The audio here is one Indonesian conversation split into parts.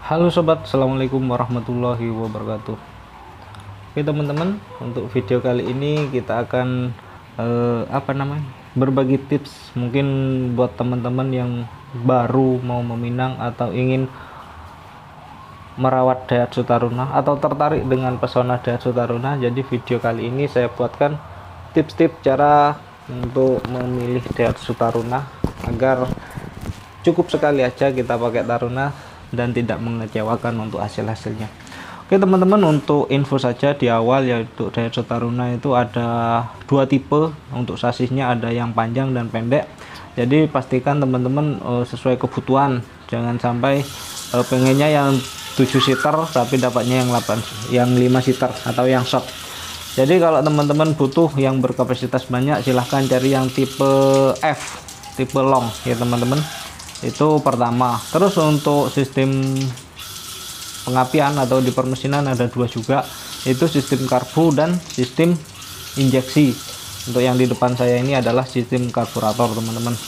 Halo sobat, assalamualaikum warahmatullahi wabarakatuh. Oke teman-teman, untuk video kali ini kita akan berbagi tips mungkin buat teman-teman yang baru mau meminang atau ingin merawat Daihatsu Taruna atau tertarik dengan pesona Daihatsu Taruna. Jadi video kali ini saya buatkan tips-tips cara untuk memilih Daihatsu Taruna agar cukup sekali aja kita pakai Taruna dan tidak mengecewakan untuk hasil-hasilnya. Oke teman-teman, untuk info saja di awal, yaitu Daihatsu Taruna itu ada dua tipe. Untuk sasisnya ada yang panjang dan pendek, jadi pastikan teman-teman sesuai kebutuhan, jangan sampai pengennya yang 7 seater tapi dapatnya yang 5 seater atau yang short. Jadi kalau teman-teman butuh yang berkapasitas banyak, silahkan cari yang tipe F, tipe long ya teman-teman. Itu pertama. Terus untuk sistem pengapian atau di permesinan ada dua juga, itu sistem karbu dan sistem injeksi. Untuk yang di depan saya ini adalah sistem karburator teman-teman.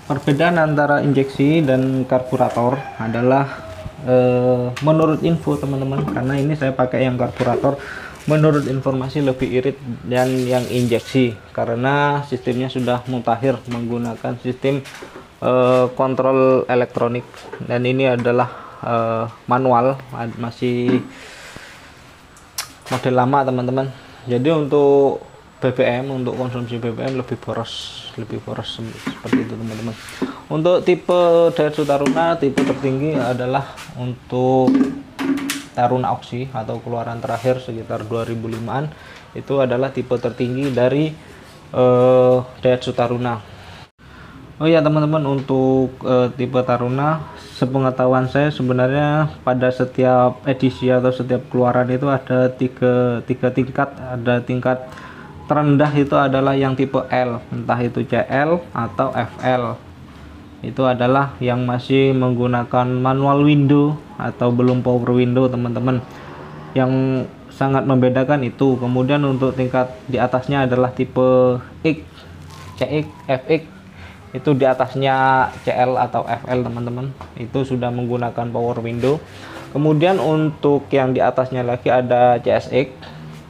Perbedaan antara injeksi dan karburator adalah menurut info teman-teman, karena ini saya pakai yang karburator. Menurut informasi lebih irit dan yang injeksi, karena sistemnya sudah mutakhir menggunakan sistem kontrol elektronik, dan ini adalah manual, masih model lama teman-teman. Jadi untuk BBM, untuk konsumsi BBM lebih boros seperti itu teman-teman. Untuk tipe Daihatsu Taruna, tipe tertinggi adalah untuk Taruna Oxy atau keluaran terakhir sekitar 2005-an. Itu adalah tipe tertinggi dari Daihatsu Taruna. Oh ya teman-teman, untuk tipe Taruna, sepengetahuan saya sebenarnya pada setiap edisi atau setiap keluaran itu ada tiga tingkat. Ada tingkat terendah, itu adalah yang tipe L, entah itu CL atau FL. Itu adalah yang masih menggunakan manual window atau belum power window teman-teman. Yang sangat membedakan itu. Kemudian untuk tingkat di atasnya adalah tipe X, CX, FX. Itu di atasnya CL atau FL teman-teman. Itu sudah menggunakan power window. Kemudian untuk yang di atasnya lagi ada CSX,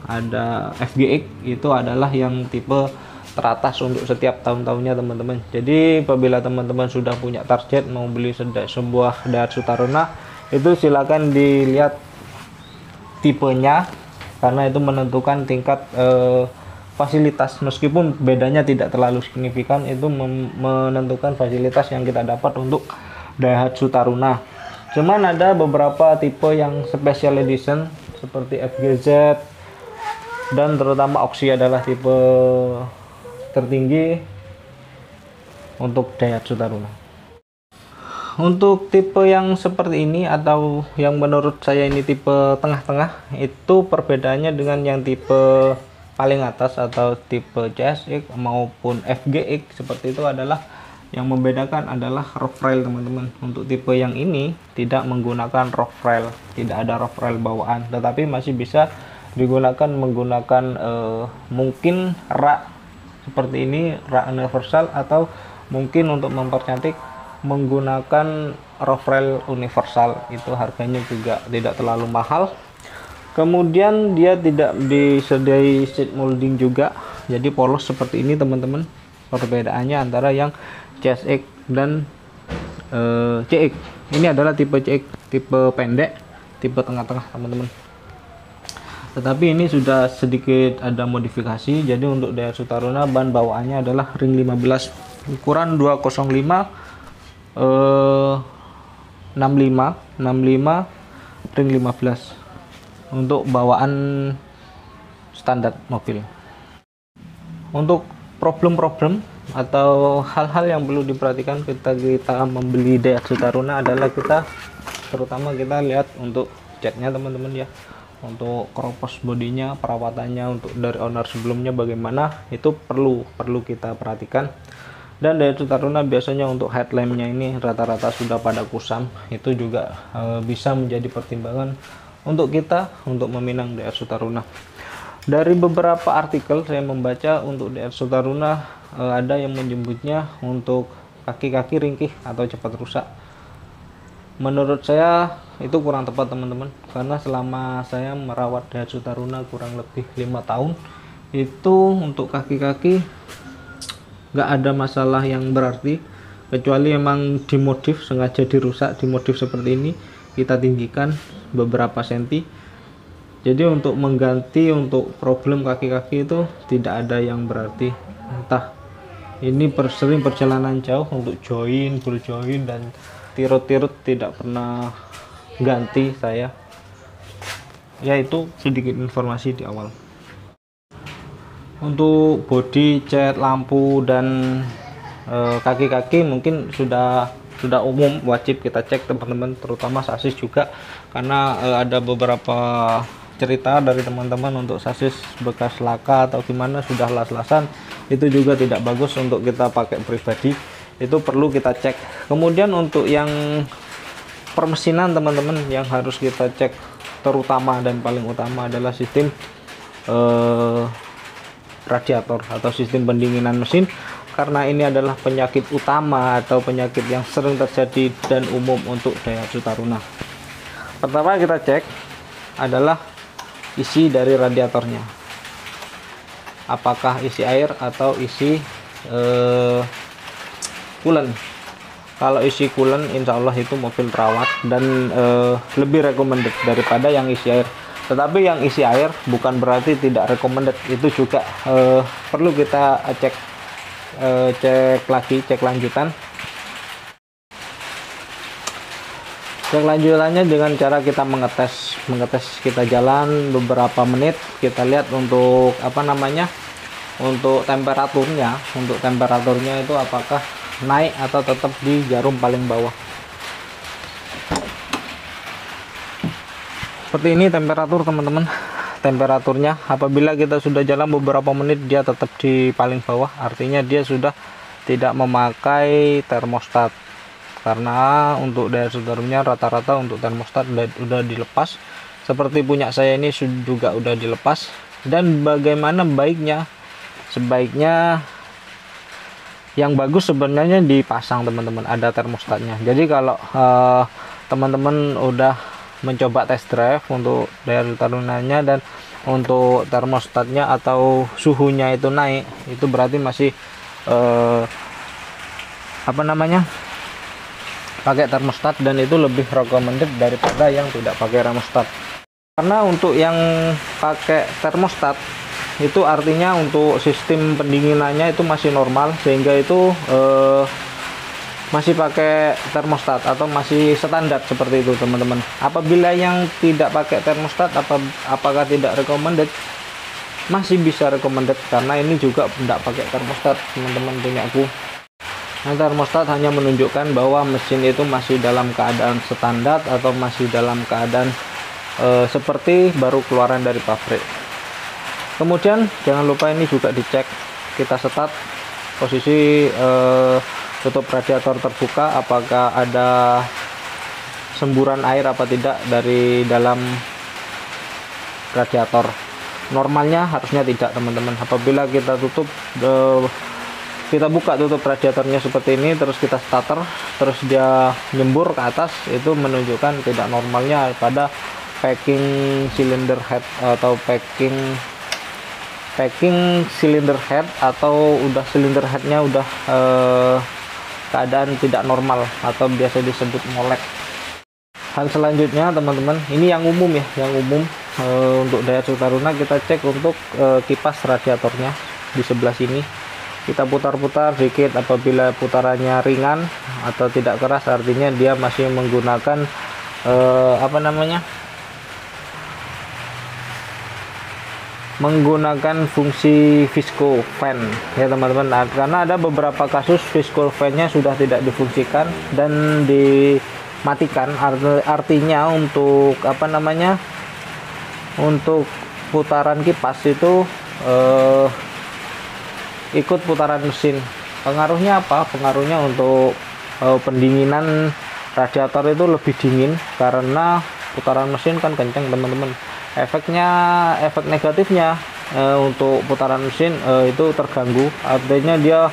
ada FGX. Itu adalah yang tipe teratas untuk setiap tahun-tahunnya teman-teman. Jadi apabila teman-teman sudah punya target mau beli sebuah Daihatsu Taruna, itu silakan dilihat tipenya, karena itu menentukan tingkat fasilitas. Meskipun bedanya tidak terlalu signifikan, itu menentukan fasilitas yang kita dapat untuk Daihatsu Taruna. Cuman ada beberapa tipe yang special edition seperti FGZ, dan terutama Oxy adalah tipe tertinggi untuk Daihatsu Taruna. Untuk tipe yang seperti ini atau yang menurut saya ini tipe tengah-tengah, itu perbedaannya dengan yang tipe paling atas atau tipe CSX maupun FGX seperti itu adalah yang membedakan adalah rough rail teman-teman. Untuk tipe yang ini tidak menggunakan rough rail, tidak ada rough rail bawaan, tetapi masih bisa digunakan menggunakan mungkin rak seperti ini, rak universal, atau mungkin untuk mempercantik menggunakan rough rail universal. Itu harganya juga tidak terlalu mahal. Kemudian dia tidak disediai seat molding juga, jadi polos seperti ini teman-teman. Perbedaannya antara yang CSX dan CX. Ini adalah tipe CX, tipe pendek, tipe tengah-tengah teman-teman. Tetapi ini sudah sedikit ada modifikasi. Jadi untuk Daihatsu Taruna ban bawaannya adalah ring 15 ukuran 205 65 ring 15 untuk bawaan standar mobil. Untuk problem-problem atau hal-hal yang perlu diperhatikan kita membeli Daihatsu Taruna adalah terutama kita lihat untuk catnya teman-teman ya. Untuk keropos bodinya, perawatannya untuk dari owner sebelumnya bagaimana, itu perlu kita perhatikan. Dan Daihatsu Taruna biasanya untuk headlampnya ini rata-rata sudah pada kusam. Itu juga bisa menjadi pertimbangan untuk kita untuk meminang Daihatsu Taruna. Dari beberapa artikel saya membaca untuk Daihatsu Taruna ada yang menyebutnya untuk kaki-kaki ringkih atau cepat rusak. Menurut saya itu kurang tepat teman-teman, karena selama saya merawat Daihatsu Taruna kurang lebih 5 tahun itu untuk kaki-kaki nggak ada masalah yang berarti, kecuali emang dimodif, sengaja dirusak, dimodif seperti ini, kita tinggikan beberapa senti. Jadi untuk mengganti untuk problem kaki-kaki itu tidak ada yang berarti. Entah ini sering perjalanan jauh untuk join, ball join dan tirut-tirut tidak pernah ganti saya. Ya itu sedikit informasi di awal. Untuk body, cat, lampu dan kaki-kaki mungkin sudah umum, wajib kita cek teman-teman, terutama sasis juga, karena ada beberapa cerita dari teman-teman untuk sasis bekas laka atau gimana sudah las-lasan, itu juga tidak bagus untuk kita pakai pribadi, itu perlu kita cek. Kemudian untuk yang permesinan teman-teman, yang harus kita cek terutama dan paling utama adalah sistem radiator atau sistem pendinginan mesin, karena ini adalah penyakit utama atau penyakit yang sering terjadi dan umum untuk Daihatsu Taruna. Pertama kita cek adalah isi dari radiatornya, apakah isi air atau isi coolant. Kalau isi coolant insya Allah itu mobil terawat dan lebih recommended daripada yang isi air. Tetapi yang isi air bukan berarti tidak recommended, itu juga perlu kita cek lanjutan. Cek lanjutannya dengan cara kita mengetes kita jalan beberapa menit, kita lihat untuk untuk temperaturnya itu apakah naik atau tetap di jarum paling bawah. Seperti ini temperatur teman-teman, temperaturnya apabila kita sudah jalan beberapa menit dia tetap di paling bawah, artinya dia sudah tidak memakai termostat. Karena untuk Daihatsu Taruna rata-rata untuk termostat udah dilepas, seperti punya saya ini juga udah dilepas. Dan bagaimana baiknya, sebaiknya yang bagus sebenarnya dipasang teman-teman, ada termostatnya. Jadi kalau teman-teman udah mencoba test drive untuk Daihatsu Tarunanya dan untuk termostatnya atau suhunya itu naik, itu berarti masih pakai termostat, dan itu lebih recommended daripada yang tidak pakai termostat. Karena untuk yang pakai termostat itu artinya untuk sistem pendinginannya itu masih normal, sehingga itu masih pakai termostat atau masih standar seperti itu teman-teman. Apabila yang tidak pakai termostat apakah tidak recommended? Masih bisa recommended, karena ini juga tidak pakai termostat teman-teman punyaku. Nah, termostat hanya menunjukkan bahwa mesin itu masih dalam keadaan standar atau masih dalam keadaan seperti baru keluaran dari pabrik. Kemudian jangan lupa ini juga dicek, kita start posisi tutup radiator terbuka, apakah ada semburan air apa tidak dari dalam radiator. Normalnya harusnya tidak teman-teman. Apabila kita kita buka tutup radiatornya seperti ini, terus kita starter, terus dia nyembur ke atas, itu menunjukkan tidak normalnya pada packing cylinder head atau packing cylinder head, atau udah cylinder headnya udah keadaan tidak normal atau biasa disebut molek. Hal selanjutnya teman-teman, ini yang umum ya, untuk Daihatsu Taruna kita cek untuk kipas radiatornya di sebelah sini. Kita putar-putar sedikit, apabila putarannya ringan atau tidak keras artinya dia masih menggunakan menggunakan fungsi visco fan ya teman-teman. Nah, karena ada beberapa kasus visco fan-nya sudah tidak difungsikan dan dimatikan, artinya untuk untuk putaran kipas itu ikut putaran mesin. Pengaruhnya apa? Pengaruhnya untuk pendinginan radiator itu lebih dingin, karena putaran mesin kan kencang teman-teman. Efek negatifnya untuk putaran mesin itu terganggu, artinya dia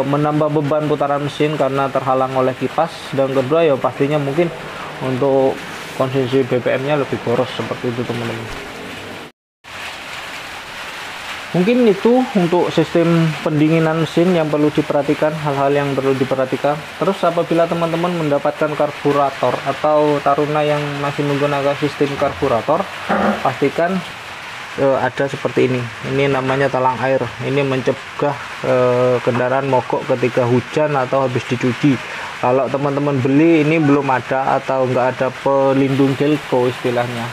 menambah beban putaran mesin karena terhalang oleh kipas, dan kedua ya pastinya mungkin untuk konsumsi BBM-nya lebih boros seperti itu teman-teman. Mungkin itu untuk sistem pendinginan mesin yang perlu diperhatikan, hal-hal yang perlu diperhatikan. Terus apabila teman-teman mendapatkan karburator atau Taruna yang masih menggunakan sistem karburator, pastikan ada seperti ini. Ini namanya talang air. Ini mencegah kendaraan mogok ketika hujan atau habis dicuci. Kalau teman-teman beli ini belum ada atau nggak ada pelindung delco istilahnya.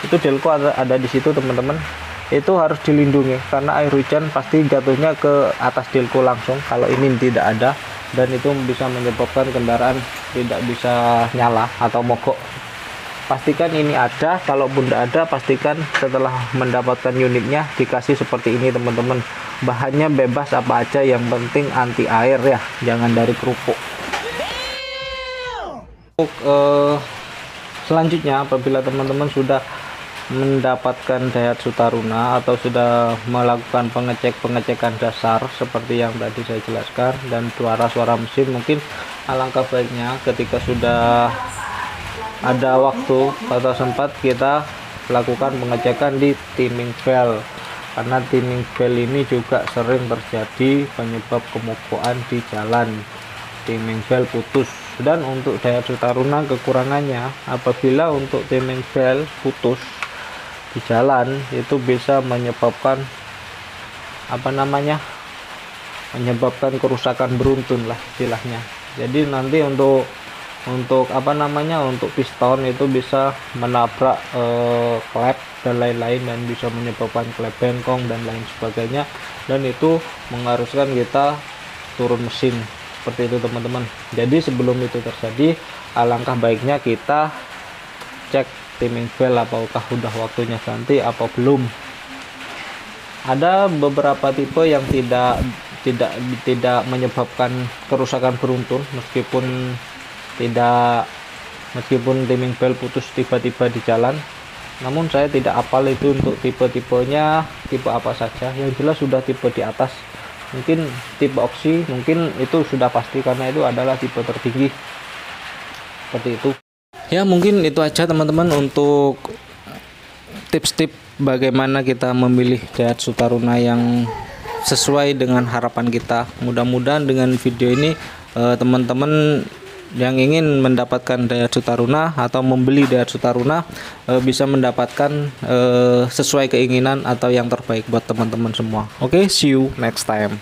Itu delco ada di situ teman-teman. Itu harus dilindungi karena air hujan pasti jatuhnya ke atas delco langsung. Kalau ini tidak ada, dan itu bisa menyebabkan kendaraan tidak bisa nyala atau mogok. Pastikan ini ada. Kalaupun tidak ada, pastikan setelah mendapatkan unitnya dikasih seperti ini teman-teman. Bahannya bebas apa aja, yang penting anti air ya, jangan dari kerupuk. Selanjutnya apabila teman-teman sudah mendapatkan Daihatsu Taruna atau sudah melakukan pengecekan dasar seperti yang tadi saya jelaskan, dan suara mesin, mungkin alangkah baiknya ketika sudah ada waktu atau sempat kita lakukan pengecekan di timing belt, karena timing belt ini juga sering terjadi penyebab kemogokan di jalan, timing belt putus. Dan untuk Daihatsu Taruna kekurangannya, apabila untuk timing belt putus di jalan itu bisa menyebabkan menyebabkan kerusakan beruntun lah istilahnya. Jadi nanti untuk untuk piston itu bisa menabrak klep dan lain-lain, dan bisa menyebabkan klep bengkong dan lain sebagainya, dan itu mengharuskan kita turun mesin seperti itu teman-teman. Jadi sebelum itu terjadi, alangkah baiknya kita cek timing belt apakah udah waktunya ganti apa belum. Ada beberapa tipe yang tidak menyebabkan kerusakan beruntun meskipun timing belt putus tiba-tiba di jalan. Namun saya tidak hafal itu untuk tipe-tipenya tipe apa saja. Yang jelas sudah tipe di atas, mungkin tipe oksi, mungkin itu sudah pasti karena itu adalah tipe tertinggi seperti itu. Ya mungkin itu aja teman-teman untuk tips-tips bagaimana kita memilih Daihatsu Taruna yang sesuai dengan harapan kita. Mudah-mudahan dengan video ini teman-teman yang ingin mendapatkan Daihatsu Taruna atau membeli Daihatsu Taruna bisa mendapatkan sesuai keinginan atau yang terbaik buat teman-teman semua. Oke, see you next time.